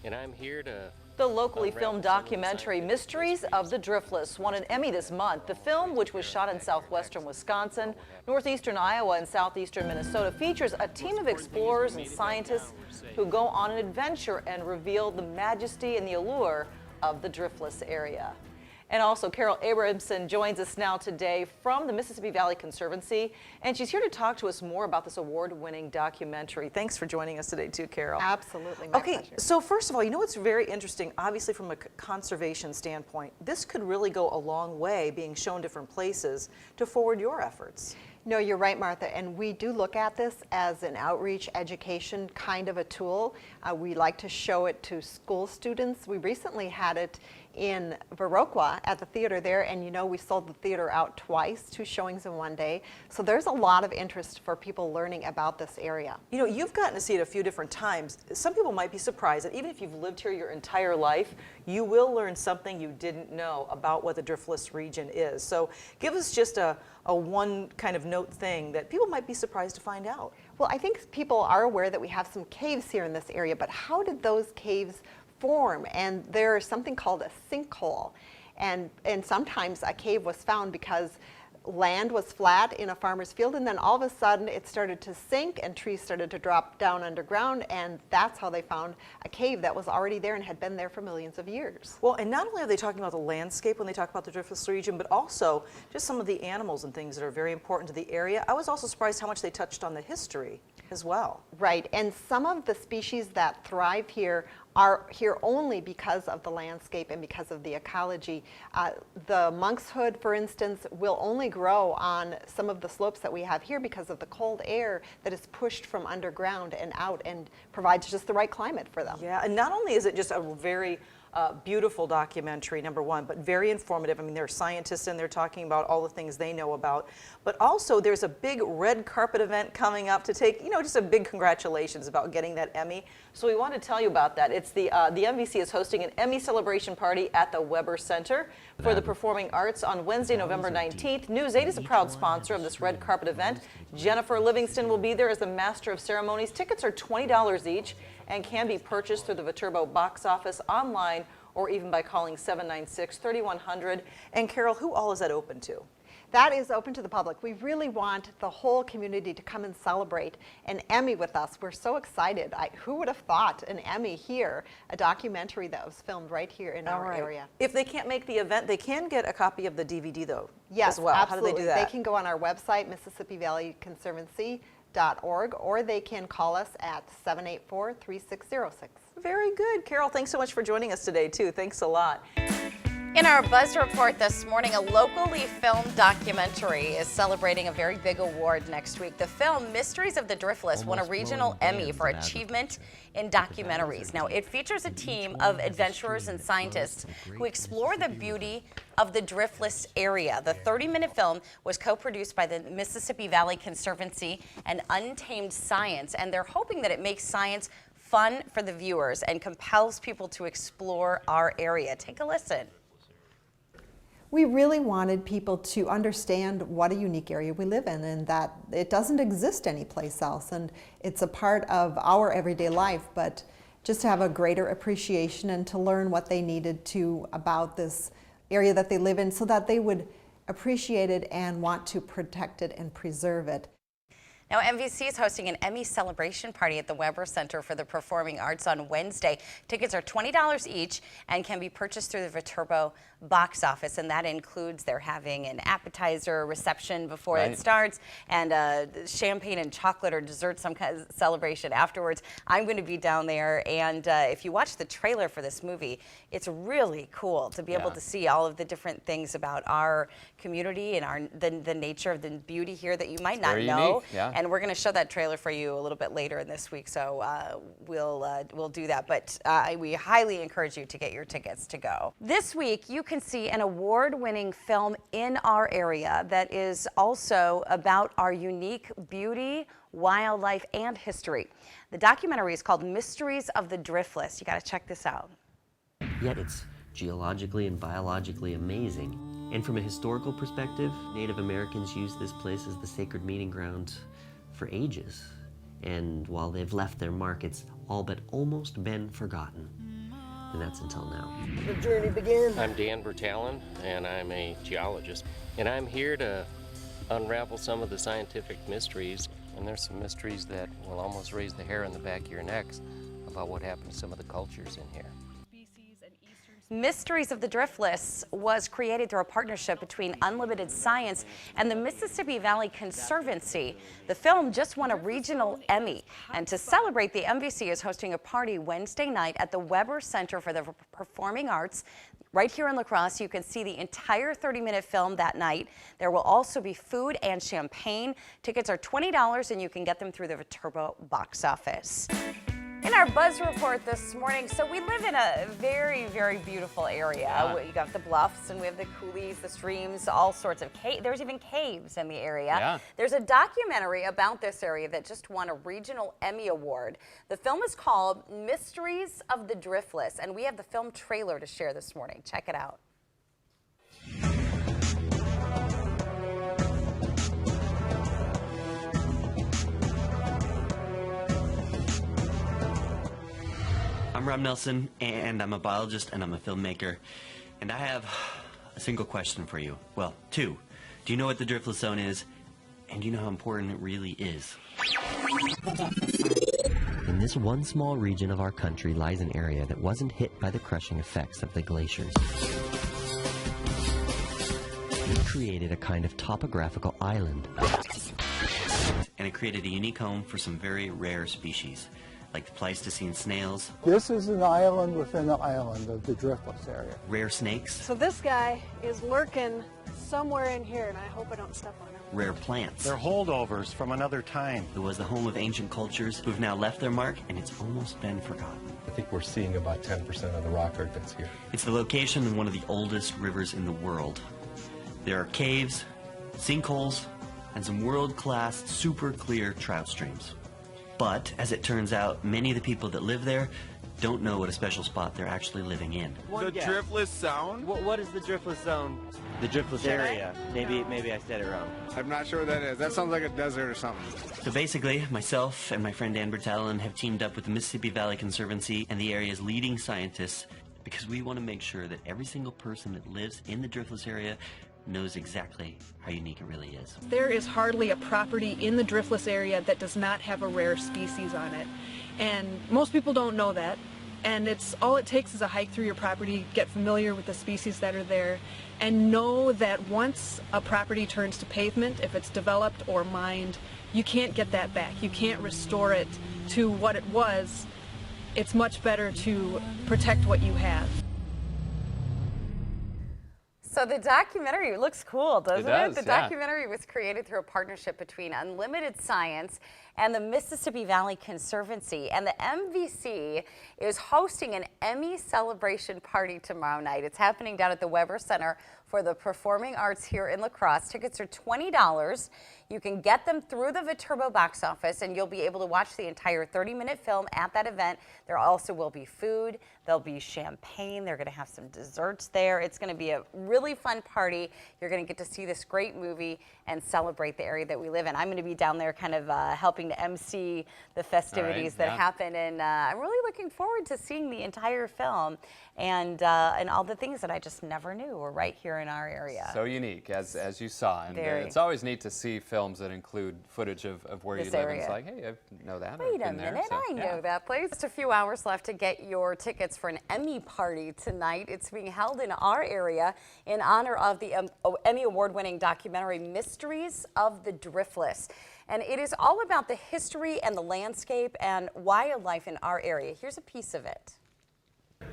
and I'm here to... The locally filmed documentary Mysteries of the Driftless won an Emmy this month. The film, which was shot in southwestern Wisconsin, northeastern Iowa, and southeastern Minnesota, features a team of explorers and scientists who go on an adventure and reveal the majesty and the allure of the Driftless area. And also, Carol Abramson joins us now today from the Mississippi Valley Conservancy, and she's here to talk to us more about this award-winning documentary. Thanks for joining us today, too, Carol. Absolutely, my pleasure. So first of all, you know what's very interesting, obviously from a conservation standpoint, this could really go a long way, being shown different places, to forward your efforts. No, you're right, Martha, and we do look at this as an outreach education kind of a tool. We like to show it to school students. We recently had it in Viroqua at the theater there, and you know, we sold the theater out twice, 2 showings in one day. So there's a lot of interest for people learning about this area. You know, you've gotten to see it a few different times. Some people might be surprised that even if you've lived here your entire life, you will learn something you didn't know about what the Driftless region is. So give us just a one kind of note thing that people might be surprised to find out. Well, I think people are aware that we have some caves here in this area, but how did those caves form? And there's something called a sinkhole. And sometimes a cave was found because land was flat in a farmer's field, and then all of a sudden it started to sink and trees started to drop down underground, and that's how they found a cave that was already there and had been there for millions of years. Well, and not only are they talking about the landscape when they talk about the Driftless region, but also just some of the animals and things that are very important to the area. I was also surprised how much they touched on the history as well. Right, and some of the species that thrive here are here only because of the landscape and because of the ecology. The monkshood, for instance, will only grow on some of the slopes that we have here because of the cold air that is pushed from underground and out and provides just the right climate for them. Yeah, and not only is it just a very beautiful documentary, number one, but very informative. I mean, there are scientists in there talking about all the things they know about, but also there's a big red carpet event coming up to take, you know, just a big congratulations about getting that Emmy. So we want to tell you about that. It's the MVC is hosting an Emmy celebration party at the Weber Center for the Performing Arts on Wednesday, November 19th. News 8 is a proud sponsor of this red carpet event. Jennifer Livingston will be there as the master of ceremonies. Tickets are $20 each and can be purchased through the Viterbo box office, online, or even by calling 796-3100. And Carol, who all is that open to? That is open to the public. We really want the whole community to come and celebrate an Emmy with us. We're so excited. Who would have thought an Emmy here, a documentary that was filmed right here in our area. If they can't make the event, they can get a copy of the DVD though, yes, as well. Absolutely. How do they do that? They can go on our website, MississippiValleyConservancy.org, or they can call us at 784-3606. Very good. Carol, thanks so much for joining us today, too. Thanks a lot. In our Buzz Report this morning, a locally filmed documentary is celebrating a very big award next week. The film Mysteries of the Driftless won a regional Emmy for achievement in documentaries. Now, it features a team of adventurers and scientists who explore the beauty of the Driftless area. The 30-minute film was co-produced by the Mississippi Valley Conservancy and Untamed Science, and they're hoping that it makes science fun for the viewers and compels people to explore our area. Take a listen. We really wanted people to understand what a unique area we live in and that it doesn't exist anyplace else, and it's a part of our everyday life, but just to have a greater appreciation and to learn what they needed to about this area that they live in so that they would appreciate it and want to protect it and preserve it. Now, MVC is hosting an Emmy celebration party at the Weber Center for the Performing Arts on Wednesday. Tickets are $20 each and can be purchased through the Viterbo box office, and that includes they're having an appetizer reception before it starts and champagne and chocolate or dessert, some kind of celebration afterwards. I'm going to be down there, and if you watch the trailer for this movie, it's really cool to be able to see all of the different things about our community and the nature of the beauty here that you might not know. And we're going to show that trailer for you a little bit later in this week, so we'll do that. But we highly encourage you to get your tickets to go. This week, you can see an award-winning film in our area that is also about our unique beauty, wildlife, and history. The documentary is called Mysteries of the Driftless. You got to check this out. Yet it's geologically and biologically amazing. And from a historical perspective, Native Americans used this place as the sacred meeting ground for ages. And while they've left their mark, it's all but almost been forgotten. and that's until now. The journey begins. I'm Dan Bertalin, and I'm a geologist. And I'm here to unravel some of the scientific mysteries. And there's some mysteries that will almost raise the hair on the back of your necks about what happened to some of the cultures in here. Mysteries of the Driftless was created through a partnership between Unlimited Science and the Mississippi Valley Conservancy. The film just won a regional Emmy, and to celebrate, the MVC is hosting a party Wednesday night at the Weber Center for the Performing Arts. Right here in La Crosse, you can see the entire 30-minute film that night. There will also be food and champagne. Tickets are $20, and you can get them through the Viterbo box office. In our Buzz Report this morning, so we live in a very, very beautiful area. Yeah. You got the bluffs, and we have the coulees, the streams, all sorts of caves. There's even caves in the area. Yeah. There's a documentary about this area that just won a regional Emmy Award. The film is called Mysteries of the Driftless, and we have the film trailer to share this morning. Check it out. I'm Rob Nelson, and I'm a biologist and I'm a filmmaker, and I have a single question for you. Well, two. Do you know what the Driftless Zone is? And do you know how important it really is? In this one small region of our country lies an area that wasn't hit by the crushing effects of the glaciers. It created a kind of topographical island, and it created a unique home for some very rare species, like the Pleistocene snails, This is an island within an island of the Driftless area. rare snakes, So this guy is lurking somewhere in here, and I hope I don't step on him. rare plants. They're holdovers from another time. It was the home of ancient cultures who've now left their mark, and it's almost been forgotten. I think we're seeing about 10% of the rock art that's here. It's the location of one of the oldest rivers in the world. There are caves, sinkholes, and some world-class, super clear trout streams. But, as it turns out, many of the people that live there don't know what a special spot they're actually living in. The Driftless Zone? What is the Driftless Zone? The Driftless area. Maybe I said it wrong. I'm not sure what that is. That sounds like a desert or something. So basically, myself and my friend Dan Bertalin have teamed up with the Mississippi Valley Conservancy and the area's leading scientists because we want to make sure that every single person that lives in the Driftless area knows exactly how unique it really is. There is hardly a property in the Driftless area that does not have a rare species on it. And most people don't know that. And all it takes is a hike through your property, get familiar with the species that are there, and know that once a property turns to pavement, if it's developed or mined, you can't get that back. You can't restore it to what it was. It's much better to protect what you have. So the documentary looks cool, doesn't it? does, The yeah. documentary was created through a partnership between Unlimited Science and the Mississippi Valley Conservancy. And the MVC is hosting an Emmy celebration party tomorrow night. It's happening down at the Weber Center for the Performing Arts here in La Crosse. Tickets are $20. You can get them through the Viterbo box office, and you'll be able to watch the entire 30-minute film at that event. There also will be food. There'll be champagne. They're going to have some desserts there. It's going to be a really fun party. You're going to get to see this great movie and celebrate the area that we live in. I'm going to be down there kind of helping to MC the festivities that happen, and I'm really looking forward to seeing the entire film and all the things that I just never knew were right here in our area. So unique, as you saw. And Very. it's always neat to see films that include footage of where This you live. area. And it's like, hey, I know that. I've Wait a been there. minute, So, I yeah. know that place. Just a few hours left to get your tickets for an Emmy party tonight. It's being held in our area in honor of the Emmy Award-winning documentary Mysteries of the Driftless. And it is all about the history and the landscape and wildlife in our area. Here's a piece of it.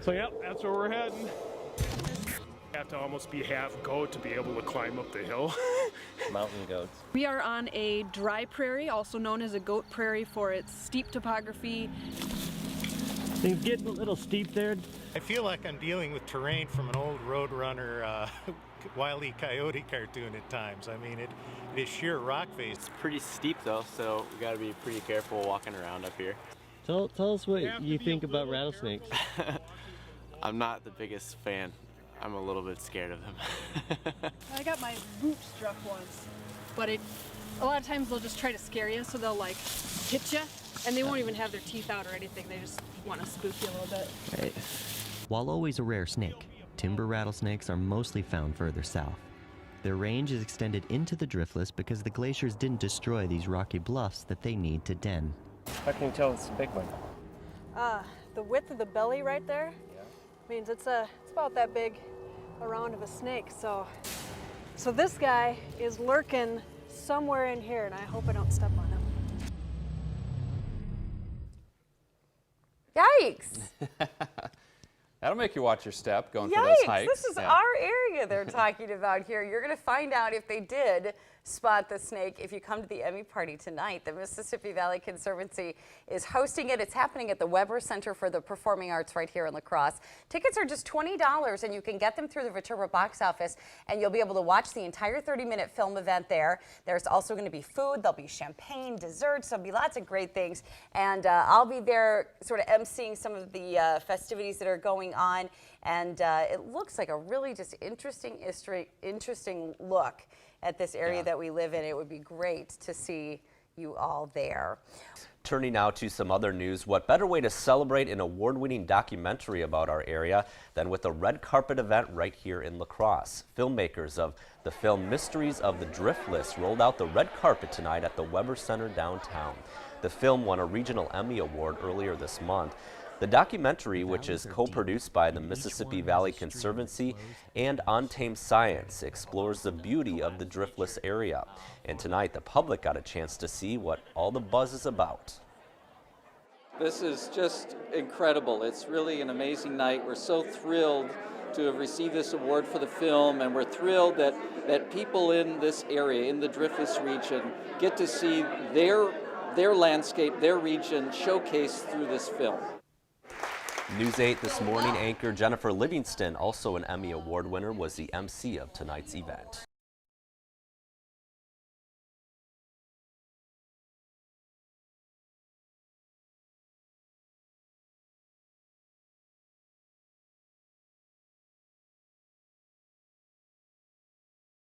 So yep, that's where we're heading. Have to almost be half goat to be able to climb up the hill. Mountain goats. We are on a dry prairie, also known as a goat prairie for its steep topography. Things getting a little steep there. I feel like I'm dealing with terrain from an old Roadrunner Wile E. Coyote cartoon at times. I mean, it is sheer rock face. It's pretty steep though, so we gotta be pretty careful walking around up here. Tell us what you think about rattlesnakes. I'm not the biggest fan. I'm a little bit scared of them. I got my boot struck once, but a lot of times they'll just try to scare you, so they'll like hit you, and they won't even have their teeth out or anything. They just want to spook you a little bit. Right. While always a rare snake, timber rattlesnakes are mostly found further south. Their range is extended into the Driftless because the glaciers didn't destroy these rocky bluffs that they need to den. How can you tell it's a big one? The width of the belly right there means it's about that big around of a snake. So this guy is lurking somewhere in here, and I hope I don't step on him. Yikes! That'll make you watch your step going Yikes, for those hikes. this is our area they're talking about here. You're going to find out if they did spot the snake if you come to the Emmy party tonight. The Mississippi Valley Conservancy is hosting it. It's happening at the Weber Center for the Performing Arts right here in La Crosse. Tickets are just $20 and you can get them through the Viterbo box office and you'll be able to watch the entire 30-minute film event there. There's also going to be food. There'll be champagne, desserts. There'll be lots of great things. And I'll be there sort of emceeing some of the festivities that are going on. And it looks like a really just interesting look at this area that we live in. It would be great to see you all there. Turning now to some other news, what better way to celebrate an award-winning documentary about our area than with a red carpet event right here in La Crosse. Filmmakers of the film Mysteries of the Driftless rolled out the red carpet tonight at the Weber Center downtown. The film won a regional Emmy Award earlier this month. The documentary, which is co-produced by the Mississippi Valley Conservancy and Untamed Science, explores the beauty of the Driftless area. And tonight, the public got a chance to see what all the buzz is about. This is just incredible. It's really an amazing night. We're so thrilled to have received this award for the film, and we're thrilled that people in this area, in the Driftless region, get to see their landscape, their region showcased through this film. News 8 This Morning anchor Jennifer Livingston, also an Emmy Award winner, was the MC of tonight's event.